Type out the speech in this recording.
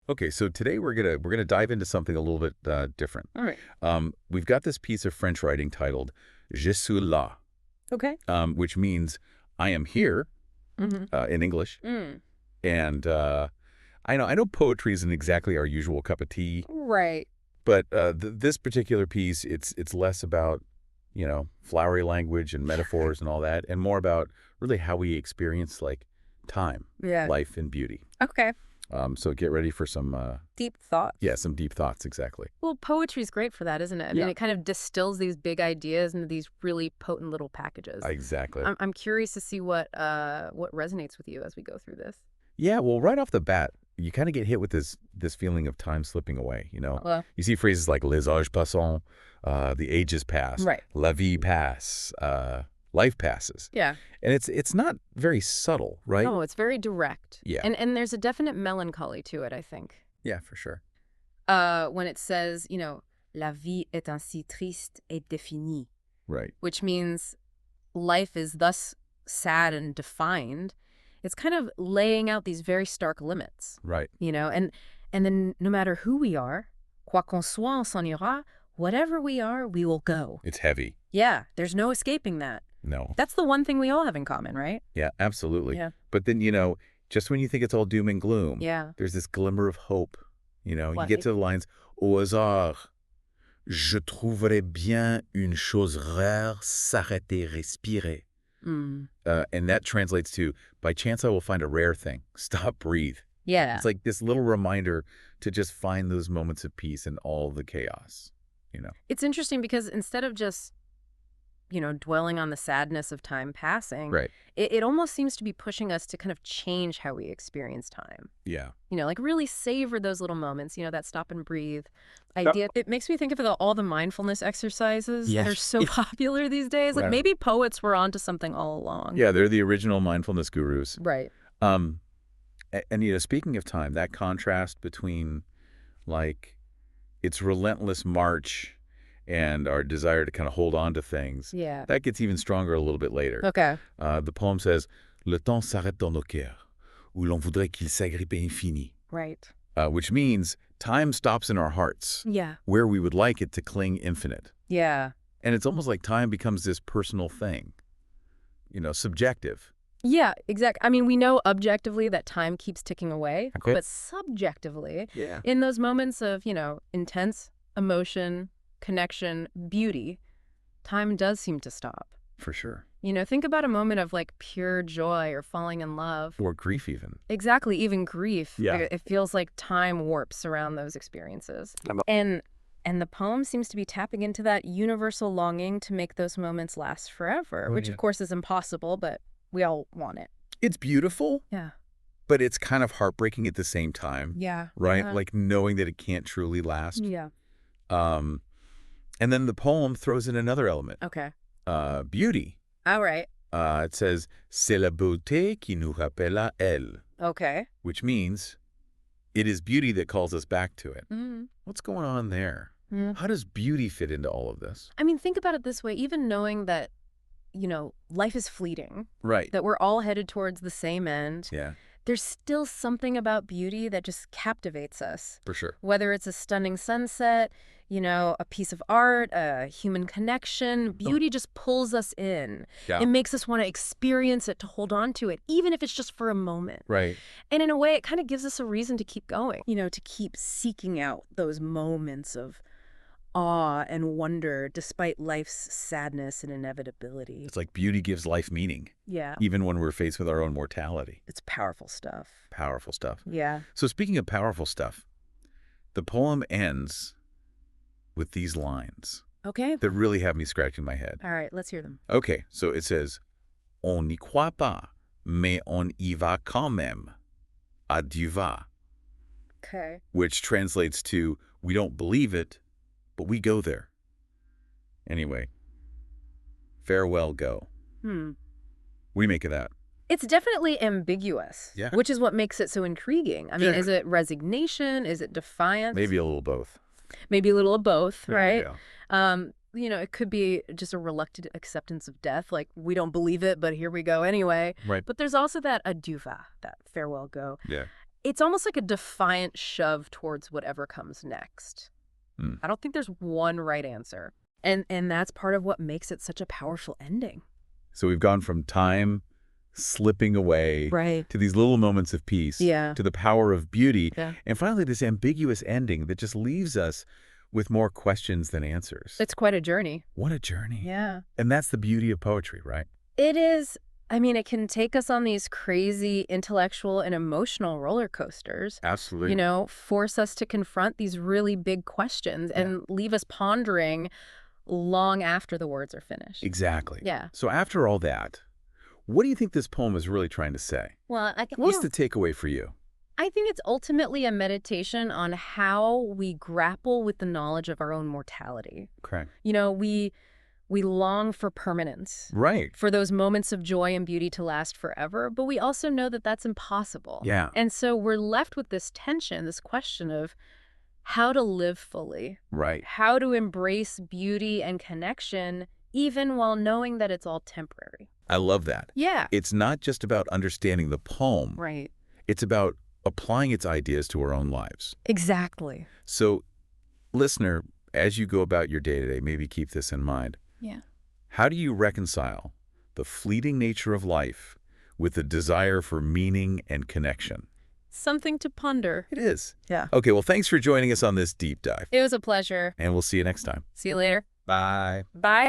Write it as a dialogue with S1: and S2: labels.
S1: Okay, so today we're gonna dive into something a little bit different.
S2: All right.
S1: We've got this piece of French writing titled "Je suis là,"
S2: Okay.
S1: which means "I am here" in English.
S2: Mm.
S1: And I know poetry isn't exactly our usual cup of tea,
S2: Right.
S1: but this particular piece, it's less about flowery language and metaphors and all that, and more about really how we experience like time,
S2: Yeah.
S1: life, and beauty.
S2: Okay.
S1: So get ready for some
S2: Deep thoughts.
S1: some deep thoughts. Exactly.
S2: Well, poetry's great for that, isn't it? I mean, it kind of distills these big ideas into these really potent little packages.
S1: Exactly.
S2: I'm curious to see what resonates with you as we go through this.
S1: Yeah, well, right off the bat, you kind of get hit with this feeling of time slipping away,
S2: Well,
S1: You see phrases like les âges passent, the ages pass,
S2: right.
S1: la vie passe, life passes.
S2: Yeah.
S1: And it's not very subtle, right?
S2: No, it's very direct.
S1: Yeah.
S2: And there's a definite melancholy to it, I think.
S1: Yeah, for sure.
S2: When it says, la vie est ainsi triste et définie,
S1: Right.
S2: which means life is thus sad and defined. It's kind of laying out these very stark limits,
S1: Right.
S2: and then no matter who we are, quoi qu'on soit, on s'en ira, whatever we are, we will go.
S1: It's heavy.
S2: Yeah, there's no escaping that.
S1: No.
S2: That's the one thing we all have in common, right?
S1: Yeah, absolutely.
S2: Yeah.
S1: But then, just when you think it's all doom and gloom,
S2: Yeah.
S1: there's this glimmer of hope. You
S2: What?
S1: get to the lines, au hasard, je trouverais bien une chose rare, s'arrêter, respirer.
S2: Mm.
S1: And that translates to, by chance I will find a rare thing. Stop, breathe.
S2: Yeah.
S1: It's like this little reminder to just find those moments of peace in all the chaos,
S2: It's interesting because instead of just, dwelling on the sadness of time passing,
S1: Right.
S2: it almost seems to be pushing us to kind of change how we experience time.
S1: Yeah.
S2: Like really savor those little moments, that stop and breathe idea. It makes me think of all the mindfulness exercises.
S1: Yes.
S2: They're so popular these days. Like
S1: Right.
S2: maybe poets were onto something all along.
S1: Yeah, they're the original mindfulness gurus.
S2: Right.
S1: And speaking of time, that contrast between like its relentless march and our desire to kind of hold on to things,
S2: Yeah.
S1: that gets even stronger a little bit later.
S2: Okay.
S1: The poem says, Le temps s'arrête dans nos cœurs, où l'on voudrait qu'il s'agrippe infini,
S2: Right.
S1: which means time stops in our hearts,
S2: Yeah.
S1: where we would like it to cling infinite.
S2: Yeah.
S1: And it's almost like time becomes this personal thing, subjective.
S2: Yeah, exactly. I mean, we know objectively that time keeps ticking away,
S1: Okay.
S2: but subjectively,
S1: Yeah.
S2: in those moments of, intense emotion, connection, beauty, time does seem to stop.
S1: For sure.
S2: Think about a moment of like pure joy or falling in love.
S1: Or grief even.
S2: Exactly, even grief.
S1: Yeah.
S2: It feels like time warps around those experiences. And the poem seems to be tapping into that universal longing to make those moments last forever,
S1: Oh,
S2: which
S1: yeah.
S2: of course is impossible, but we all want it.
S1: It's beautiful,
S2: Yeah.
S1: but it's kind of heartbreaking at the same time.
S2: Yeah.
S1: Right?
S2: Uh-huh.
S1: Like knowing that it can't truly last.
S2: Yeah.
S1: And then the poem throws in another element,
S2: Okay.
S1: beauty.
S2: All right.
S1: It says, C'est la beauté qui nous rappelle à elle,
S2: Okay.
S1: which means it is beauty that calls us back to it.
S2: Mm-hmm.
S1: What's going on there?
S2: Mm.
S1: How does beauty fit into all of this?
S2: I mean, think about it this way. Even knowing that, life is fleeting,
S1: Right.
S2: that we're all headed towards the same end,
S1: Yeah,
S2: there's still something about beauty that just captivates us.
S1: for sure.
S2: Whether it's a stunning sunset, a piece of art, a human connection, beauty just pulls us in.
S1: Yeah.
S2: It makes us want to experience it, to hold on to it, even if it's just for a moment.
S1: Right.
S2: And in a way, it kind of gives us a reason to keep going, to keep seeking out those moments of awe and wonder despite life's sadness and inevitability.
S1: It's like beauty gives life meaning,
S2: Yeah.
S1: even when we're faced with our own mortality.
S2: It's powerful stuff.
S1: Powerful stuff.
S2: Yeah.
S1: So speaking of powerful stuff, the poem ends with these lines
S2: Okay.
S1: that really have me scratching my head.
S2: All right, let's hear them.
S1: Okay, so it says, On n'y croit pas, mais on y va quand même. Adieu va.
S2: Okay.
S1: Which translates to, we don't believe it, but we go there. Anyway, farewell, go. What do you make of that?
S2: It's definitely ambiguous,
S1: Yeah.
S2: which is what makes it so intriguing. I mean,
S1: Yeah.
S2: is it resignation? Is it defiance?
S1: Maybe a little both.
S2: Maybe a little of both, right?
S1: Yeah.
S2: It could be just a reluctant acceptance of death, like we don't believe it, but here we go anyway.
S1: Right.
S2: But there's also that adieu va, that farewell go.
S1: Yeah.
S2: It's almost like a defiant shove towards whatever comes next.
S1: Hmm.
S2: I don't think there's one right answer. And that's part of what makes it such a powerful ending.
S1: So we've gone from time slipping away
S2: Right.
S1: to these little moments of peace,
S2: Yeah.
S1: to the power of beauty,
S2: Yeah.
S1: and finally this ambiguous ending that just leaves us with more questions than answers.
S2: It's quite a journey.
S1: What a journey.
S2: Yeah.
S1: And that's the beauty of poetry, right?
S2: It is. I mean, it can take us on these crazy intellectual and emotional roller coasters.
S1: Absolutely.
S2: Force us to confront these really big questions and leave us pondering long after the words are finished.
S1: Exactly.
S2: Yeah.
S1: So after all that, what do you think this poem is really trying to say?
S2: Well,
S1: What's the takeaway for you?
S2: I think it's ultimately a meditation on how we grapple with the knowledge of our own mortality.
S1: Okay.
S2: We long for permanence,
S1: Right.
S2: for those moments of joy and beauty to last forever, but we also know that that's impossible.
S1: Yeah.
S2: And so we're left with this tension, this question of how to live fully,
S1: Right.
S2: how to embrace beauty and connection, even while knowing that it's all temporary.
S1: I love that.
S2: Yeah.
S1: It's not just about understanding the poem.
S2: Right.
S1: It's about applying its ideas to our own lives.
S2: Exactly.
S1: So, listener, as you go about your day-to-day, maybe keep this in mind.
S2: Yeah.
S1: How do you reconcile the fleeting nature of life with the desire for meaning and connection?
S2: Something to ponder.
S1: It is.
S2: Yeah.
S1: Okay, well, thanks for joining us on this deep dive.
S2: It was a pleasure.
S1: And we'll see you next time.
S2: See you later.
S1: Bye.
S2: Bye.